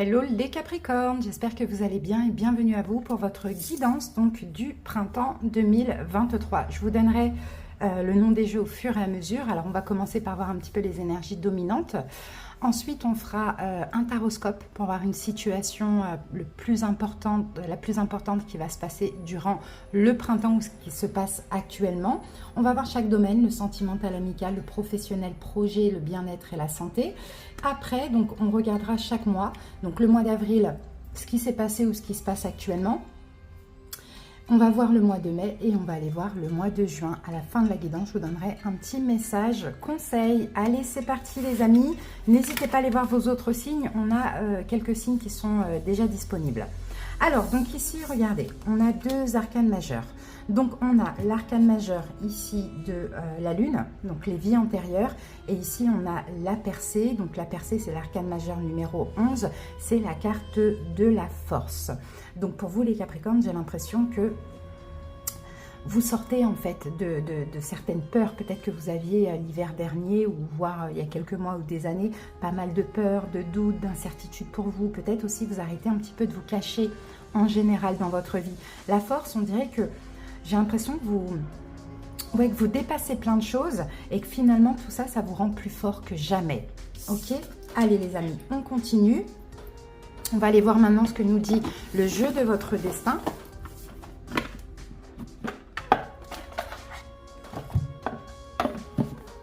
Hello les Capricornes, j'espère que vous allez bien et bienvenue à vous pour votre guidance donc du printemps 2023. Je vous donnerai le nom des jeux au fur et à mesure. Alors on va commencer par voir un petit peu les énergies dominantes. Ensuite on fera un taroscope pour voir une situation la plus importante qui va se passer durant le printemps ou ce qui se passe actuellement. On va voir chaque domaine, le sentimental, amical, le professionnel, projet, le bien-être et la santé. Après, donc, on regardera chaque mois, donc le mois d'avril, ce qui s'est passé ou ce qui se passe actuellement. On va voir le mois de mai et on va aller voir le mois de juin. À la fin de la guidance, je vous donnerai un petit message conseil. Allez, c'est parti les amis. N'hésitez pas à aller voir vos autres signes. On a quelques signes qui sont déjà disponibles. Alors, donc ici, regardez, on a deux arcanes majeurs. Donc, on a l'arcane majeur ici de la Lune, donc les vies antérieures. Et ici, on a la percée. Donc, la percée, c'est l'arcane majeur numéro 11. C'est la carte de la force. Donc, pour vous, les Capricornes, j'ai l'impression que vous sortez en fait de certaines peurs. Peut-être que vous aviez l'hiver dernier ou voire il y a quelques mois ou des années, pas mal de peurs, de doutes, d'incertitudes pour vous. Peut-être aussi vous arrêtez un petit peu de vous cacher en général dans votre vie. La force, on dirait que j'ai l'impression que vous dépassez plein de choses et que finalement tout ça, ça vous rend plus fort que jamais. Ok? Allez les amis, on continue. On va aller voir maintenant ce que nous dit le jeu de votre destin.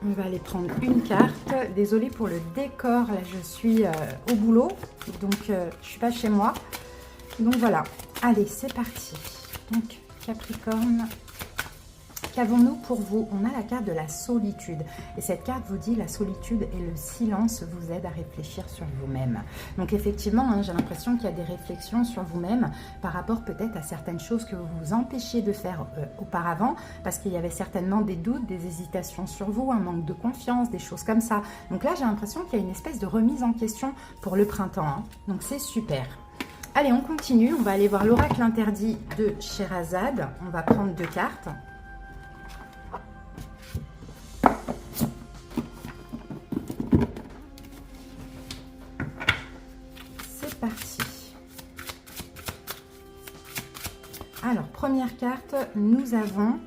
On va aller prendre une carte. Désolée pour le décor, là je suis au boulot, donc je ne suis pas chez moi. Donc voilà, allez c'est parti. Donc Capricorne, qu'avons-nous pour vous? On a la carte de la solitude. Et cette carte vous dit la solitude et le silence vous aident à réfléchir sur vous-même. Donc effectivement, hein, j'ai l'impression qu'il y a des réflexions sur vous-même par rapport peut-être à certaines choses que vous vous empêchiez de faire auparavant, parce qu'il y avait certainement des doutes, des hésitations sur vous, un manque de confiance, des choses comme ça. Donc là, j'ai l'impression qu'il y a une espèce de remise en question pour le printemps. Hein. Donc c'est super. Allez, on continue. On va aller voir l'oracle interdit de Scheherazade. On va prendre deux cartes. Alors, première carte, nous avons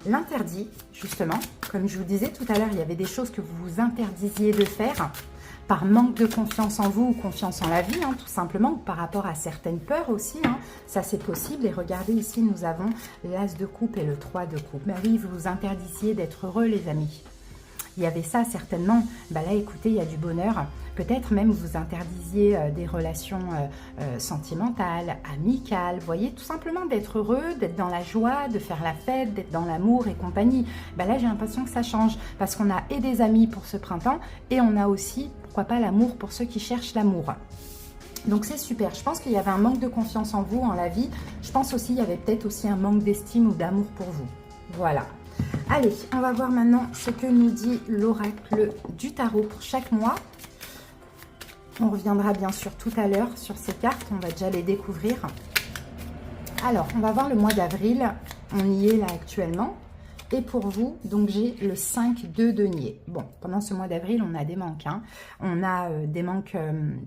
l'interdit, justement. Comme je vous disais tout à l'heure, il y avait des choses que vous vous interdisiez de faire par manque de confiance en vous ou confiance en la vie, hein, tout simplement, ou par rapport à certaines peurs aussi. Hein. Ça, c'est possible. Et regardez, ici, nous avons l'as de coupe et le 3 de coupe. Ben oui, vous vous interdisiez d'être heureux, les amis. Il y avait ça certainement. Ben là, écoutez, il y a du bonheur. Peut-être même vous interdisiez des relations sentimentales, amicales. Vous voyez, tout simplement d'être heureux, d'être dans la joie, de faire la fête, d'être dans l'amour et compagnie. Ben là, j'ai l'impression que ça change parce qu'on a et des amis pour ce printemps et on a aussi, pourquoi pas, l'amour pour ceux qui cherchent l'amour. Donc c'est super. Je pense qu'il y avait un manque de confiance en vous, en la vie. Je pense aussi qu'il y avait peut-être aussi un manque d'estime ou d'amour pour vous. Voilà. Allez, on va voir maintenant ce que nous dit l'oracle du tarot pour chaque mois. On reviendra bien sûr tout à l'heure sur ces cartes, on va déjà les découvrir. Alors, on va voir le mois d'avril, on y est là actuellement. Et pour vous, donc j'ai le 5 de denier. Bon, pendant ce mois d'avril, on a des manques. Hein. On a des manques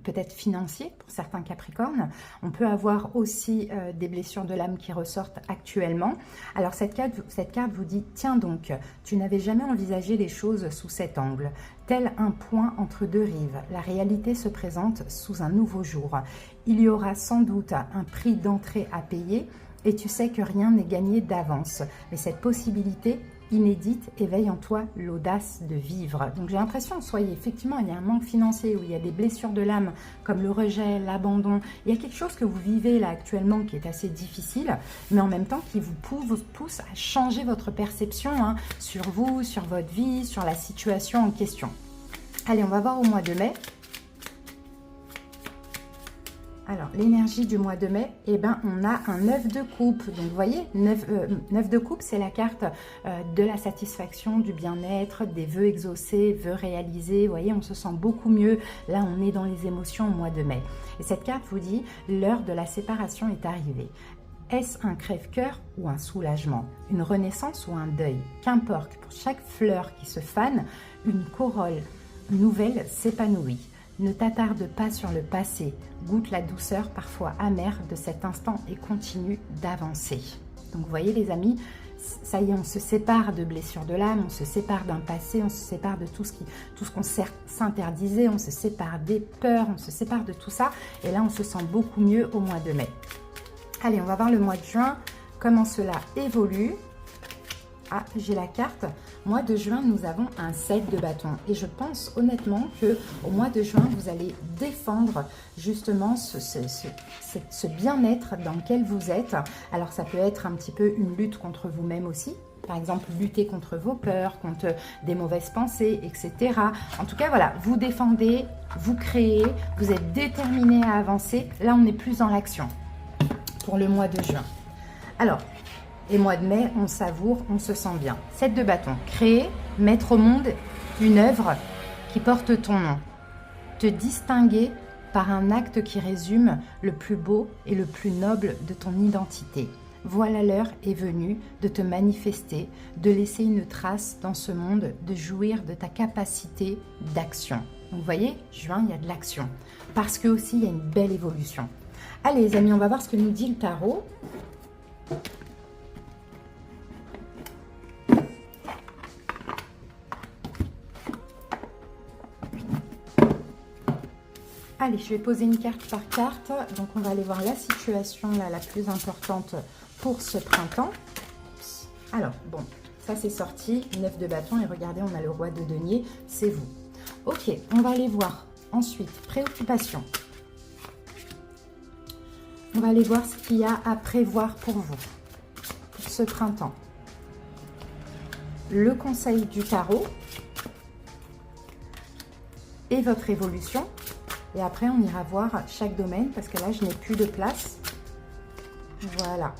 peut-être financiers pour certains Capricornes. On peut avoir aussi des blessures de l'âme qui ressortent actuellement. Alors cette carte vous dit, tiens donc, tu n'avais jamais envisagé les choses sous cet angle. Tel un point entre deux rives, la réalité se présente sous un nouveau jour. Il y aura sans doute un prix d'entrée à payer, et tu sais que rien n'est gagné d'avance. Mais cette possibilité inédite éveille en toi l'audace de vivre. Donc j'ai l'impression, soyez effectivement, il y a un manque financier, où il y a des blessures de l'âme, comme le rejet, l'abandon. Il y a quelque chose que vous vivez là actuellement qui est assez difficile, mais en même temps qui vous pousse à changer votre perception hein, sur vous, sur votre vie, sur la situation en question. Allez, on va voir au mois de mai. Alors, l'énergie du mois de mai, eh ben, on a un 9 de coupe. Donc, vous voyez, 9 de coupe, c'est la carte de la satisfaction, du bien-être, des vœux exaucés, vœux réalisés. Vous voyez, on se sent beaucoup mieux. Là, on est dans les émotions au mois de mai. Et cette carte vous dit, l'heure de la séparation est arrivée. Est-ce un crève-cœur ou un soulagement? Une renaissance ou un deuil? Qu'importe, pour chaque fleur qui se fane, une corolle nouvelle s'épanouit. Ne t'attarde pas sur le passé. Goûte la douceur parfois amère de cet instant et continue d'avancer. Donc vous voyez les amis, ça y est, on se sépare de blessures de l'âme, on se sépare d'un passé, on se sépare de tout ce qu'on s'interdisait, on se sépare des peurs, on se sépare de tout ça. Et là, on se sent beaucoup mieux au mois de mai. Allez, on va voir le mois de juin, comment cela évolue. Ah, j'ai la carte. Mois de juin, nous avons un 7 de bâton. Et je pense honnêtement qu'au mois de juin, vous allez défendre justement ce bien-être dans lequel vous êtes. Alors, ça peut être un petit peu une lutte contre vous-même aussi. Par exemple, lutter contre vos peurs, contre des mauvaises pensées, etc. En tout cas, voilà, vous défendez, vous créez, vous êtes déterminé à avancer. Là, on est plus dans l'action pour le mois de juin. Alors, et mois de mai, on savoure, on se sent bien. 7 de bâton. Créer, mettre au monde une œuvre qui porte ton nom. Te distinguer par un acte qui résume le plus beau et le plus noble de ton identité. Voilà l'heure est venue de te manifester, de laisser une trace dans ce monde, de jouir de ta capacité d'action. Donc vous voyez, juin, il y a de l'action. Parce que aussi, il y a une belle évolution. Allez les amis, on va voir ce que nous dit le tarot. Allez, je vais poser une carte par carte. Donc, on va aller voir la situation là, la plus importante pour ce printemps. Alors, bon, ça c'est sorti. 9 de bâton. Et regardez, on a le roi de denier. C'est vous. Ok, on va aller voir ensuite. Préoccupation. On va aller voir ce qu'il y a à prévoir pour vous, pour ce printemps. Le conseil du tarot. Et votre évolution. Et après, on ira voir chaque domaine parce que là, je n'ai plus de place. Voilà.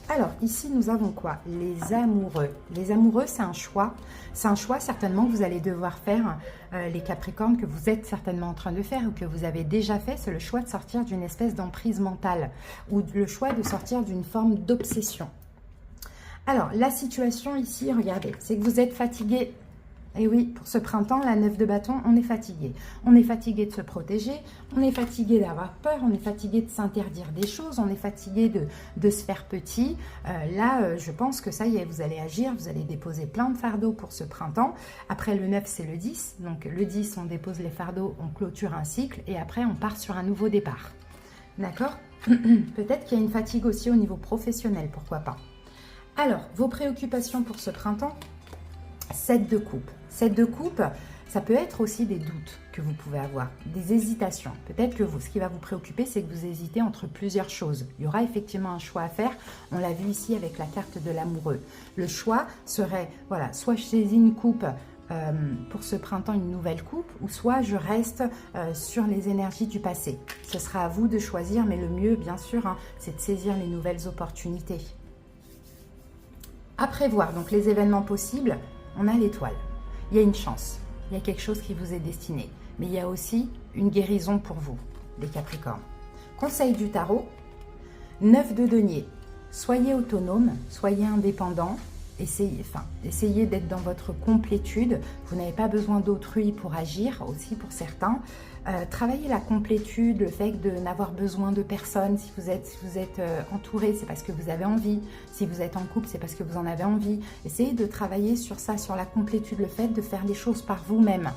Alors, ici, nous avons quoi? Les amoureux. Les amoureux, c'est un choix. C'est un choix certainement que vous allez devoir faire, les Capricornes, que vous êtes certainement en train de faire ou que vous avez déjà fait. C'est le choix de sortir d'une espèce d'emprise mentale ou le choix de sortir d'une forme d'obsession. Alors, la situation ici, regardez, c'est que vous êtes fatigué. Et oui, pour ce printemps, la 9 de bâton, on est fatigué. On est fatigué de se protéger, on est fatigué d'avoir peur, on est fatigué de s'interdire des choses, on est fatigué de se faire petit. Là, je pense que ça y est, vous allez agir, vous allez déposer plein de fardeaux pour ce printemps. Après, le 9, c'est le 10. Donc, le 10, on dépose les fardeaux, on clôture un cycle et après, on part sur un nouveau départ. D'accord? Peut-être qu'il y a une fatigue aussi au niveau professionnel, pourquoi pas. Alors, vos préoccupations pour ce printemps? 7 de coupe. 7 de coupe, ça peut être aussi des doutes que vous pouvez avoir, des hésitations. Peut-être que ce qui va vous préoccuper, c'est que vous hésitez entre plusieurs choses. Il y aura effectivement un choix à faire. On l'a vu ici avec la carte de l'amoureux. Le choix serait, voilà, soit je saisis une coupe pour ce printemps, une nouvelle coupe, ou soit je reste sur les énergies du passé. Ce sera à vous de choisir, mais le mieux, bien sûr, hein, c'est de saisir les nouvelles opportunités. À prévoir, donc les événements possibles, on a l'étoile. Il y a une chance, il y a quelque chose qui vous est destiné. Mais il y a aussi une guérison pour vous, les Capricornes. Conseil du tarot, 9 de denier. Soyez autonome, soyez indépendant. Essayez d'être dans votre complétude. Vous n'avez pas besoin d'autrui pour agir, aussi pour certains. Travaillez la complétude, le fait de n'avoir besoin de personne. Si vous êtes entouré, c'est parce que vous avez envie. Si vous êtes en couple, c'est parce que vous en avez envie. Essayez de travailler sur ça, sur la complétude, le fait de faire les choses par vous-même.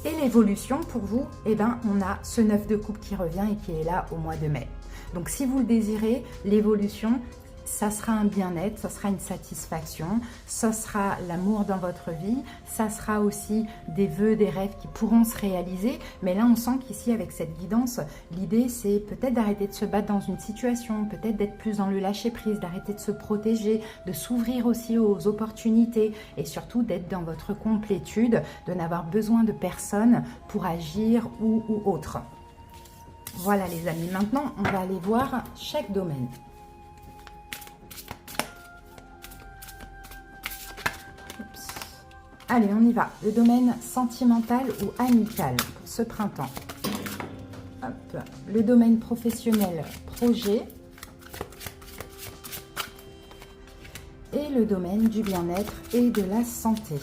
Et l'évolution, pour vous, eh ben, on a ce 9 de coupe qui revient et qui est là au mois de mai. Donc, si vous le désirez, l'évolution, ça sera un bien-être, ça sera une satisfaction, ça sera l'amour dans votre vie, ça sera aussi des vœux, des rêves qui pourront se réaliser. Mais là, on sent qu'ici, avec cette guidance, l'idée, c'est peut-être d'arrêter de se battre dans une situation, peut-être d'être plus dans le lâcher-prise, d'arrêter de se protéger, de s'ouvrir aussi aux opportunités et surtout d'être dans votre complétude, de n'avoir besoin de personne pour agir ou autre. Voilà les amis, maintenant, on va aller voir chaque domaine. Allez, on y va. Le domaine sentimental ou amical pour ce printemps. Hop. Le domaine professionnel, projet. Et le domaine du bien-être et de la santé.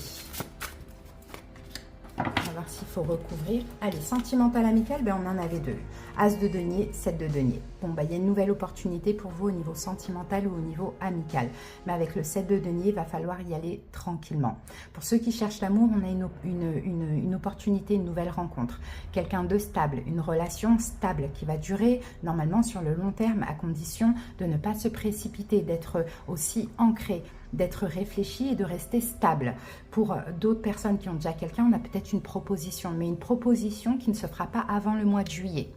On va voir s'il faut recouvrir. Allez, sentimental, amical, ben on en avait deux. As de denier, 7 de denier. Bon, ben, il y a une nouvelle opportunité pour vous au niveau sentimental ou au niveau amical. Mais avec le 7 de denier, il va falloir y aller tranquillement. Pour ceux qui cherchent l'amour, on a une opportunité, une nouvelle rencontre. Quelqu'un de stable, une relation stable qui va durer normalement sur le long terme à condition de ne pas se précipiter, d'être aussi ancré, d'être réfléchi et de rester stable. Pour d'autres personnes qui ont déjà quelqu'un, on a peut-être une proposition, mais une proposition qui ne se fera pas avant le mois de juillet.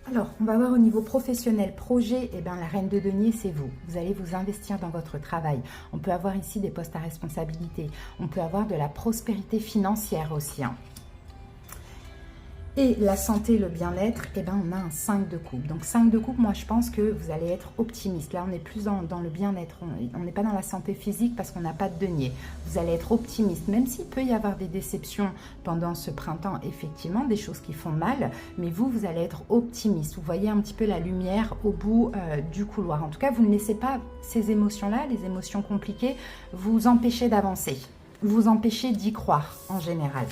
Alors, on va voir au niveau professionnel, projet, eh bien, la reine de denier, c'est vous. Vous allez vous investir dans votre travail. On peut avoir ici des postes à responsabilité. On peut avoir de la prospérité financière aussi, hein. Et la santé, le bien-être, eh ben, on a un 5 de coupe. Donc 5 de coupe, moi je pense que vous allez être optimiste. Là, on est plus dans le bien-être. On n'est pas dans la santé physique parce qu'on n'a pas de denier. Vous allez être optimiste, même s'il peut y avoir des déceptions pendant ce printemps, effectivement, des choses qui font mal. Mais vous allez être optimiste. Vous voyez un petit peu la lumière au bout du couloir. En tout cas, vous ne laissez pas ces émotions-là, les émotions compliquées, vous empêcher d'avancer. Vous empêcher d'y croire en général.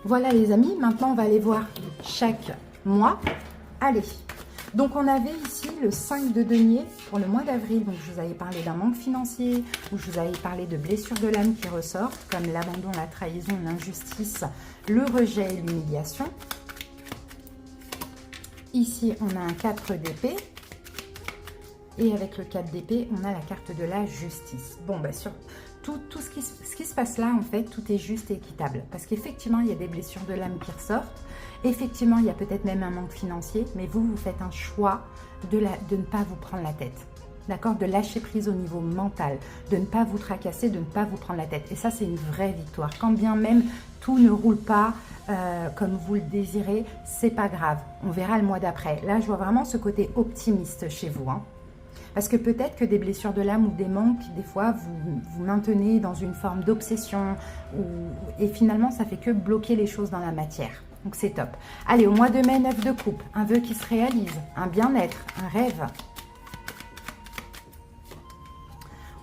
Voilà les amis, maintenant on va aller voir chaque mois. Allez, donc on avait ici le 5 de denier pour le mois d'avril. Donc je vous avais parlé d'un manque financier, ou je vous avais parlé de blessures de l'âme qui ressortent, comme l'abandon, la trahison, l'injustice, le rejet et l'humiliation. Ici on a un 4 d'épée. Et avec le 4 d'épée, on a la carte de la justice. Bon, bah sur tout ce qui se passe là, en fait, tout est juste et équitable. Parce qu'effectivement, il y a des blessures de l'âme qui ressortent. Effectivement, il y a peut-être même un manque financier. Mais vous faites un choix de ne pas vous prendre la tête. D'accord? De lâcher prise au niveau mental. De ne pas vous tracasser, de ne pas vous prendre la tête. Et ça, c'est une vraie victoire. Quand bien même tout ne roule pas comme vous le désirez, c'est pas grave. On verra le mois d'après. Là, je vois vraiment ce côté optimiste chez vous, hein. Parce que peut-être que des blessures de l'âme ou des manques, des fois, vous maintenez dans une forme d'obsession et finalement, ça fait que bloquer les choses dans la matière. Donc, c'est top. Allez, au mois de mai, 9 de coupe, un vœu qui se réalise, un bien-être, un rêve.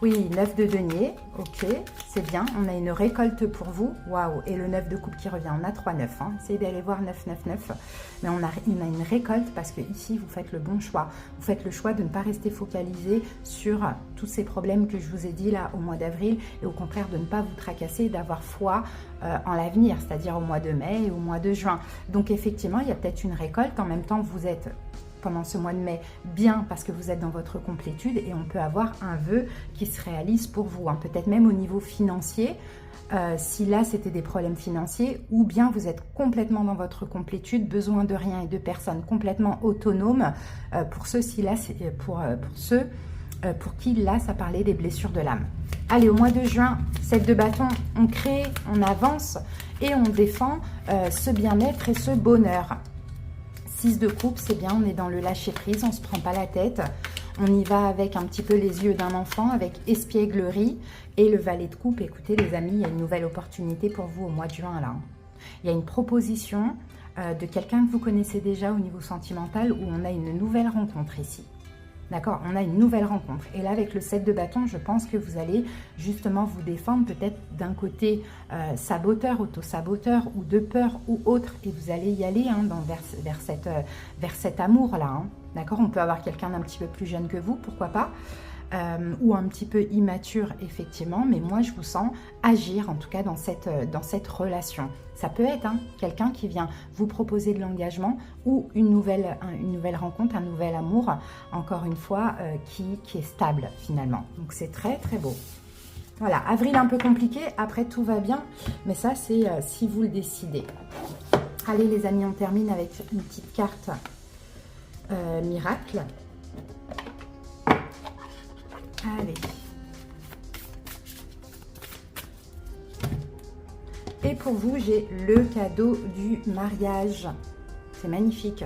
Oui, 9 de denier, ok, c'est bien. On a une récolte pour vous, waouh. Et le 9 de coupe qui revient, on a 3-9. Hein. Essayez d'aller voir 9-9-9. Mais on a une récolte parce que ici, vous faites le bon choix. Vous faites le choix de ne pas rester focalisé sur tous ces problèmes que je vous ai dit là au mois d'avril. Et au contraire, de ne pas vous tracasser, d'avoir foi en l'avenir, c'est-à-dire au mois de mai et au mois de juin. Donc effectivement, il y a peut-être une récolte. En même temps, vous êtes pendant ce mois de mai bien parce que vous êtes dans votre complétude et on peut avoir un vœu qui se réalise pour vous, hein. Peut-être même au niveau financier, si là c'était des problèmes financiers, ou bien vous êtes complètement dans votre complétude, besoin de rien et de personne, complètement autonome. Pour ceux-ci là, c'est pour ceux pour qui là ça parlait des blessures de l'âme. Allez, au mois de juin, 7 de bâton, on crée, on avance et on défend ce bien-être et ce bonheur. 6 de coupe, c'est bien, on est dans le lâcher prise, on ne se prend pas la tête. On y va avec un petit peu les yeux d'un enfant, avec espièglerie. Et le valet de coupe, écoutez les amis, il y a une nouvelle opportunité pour vous au mois de juin là. Il y a une proposition de quelqu'un que vous connaissez déjà au niveau sentimental où on a une nouvelle rencontre ici. D'accord, on a une nouvelle rencontre. Et là, avec le 7 de bâton, je pense que vous allez justement vous défendre peut-être d'un côté saboteur, auto-saboteur ou de peur ou autre. Et vous allez y aller hein, vers cet amour-là. Hein. D'accord, on peut avoir quelqu'un d'un petit peu plus jeune que vous, pourquoi pas. Ou un petit peu immature effectivement, mais moi je vous sens agir en tout cas dans cette relation. Ça peut être hein, quelqu'un qui vient vous proposer de l'engagement ou une nouvelle rencontre, un nouvel amour, encore une fois, qui est stable finalement. Donc c'est très très beau. Voilà, avril un peu compliqué, après tout va bien, mais ça c'est si vous le décidez. Allez les amis, on termine avec une petite carte miracle. Allez. Et pour vous, j'ai le cadeau du mariage. C'est magnifique.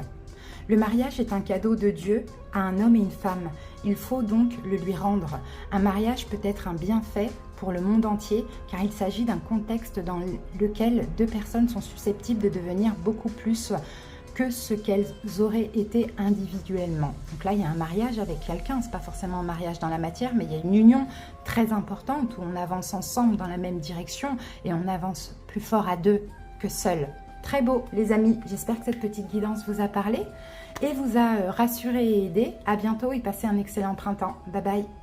Le mariage est un cadeau de Dieu à un homme et une femme. Il faut donc le lui rendre. Un mariage peut être un bienfait pour le monde entier, car il s'agit d'un contexte dans lequel deux personnes sont susceptibles de devenir beaucoup plus que ce qu'elles auraient été individuellement. Donc là, il y a un mariage avec quelqu'un, c'est pas forcément un mariage dans la matière, mais il y a une union très importante où on avance ensemble dans la même direction et on avance plus fort à deux que seul. Très beau, les amis. J'espère que cette petite guidance vous a parlé et vous a rassuré et aidé. À bientôt et passez un excellent printemps. Bye bye.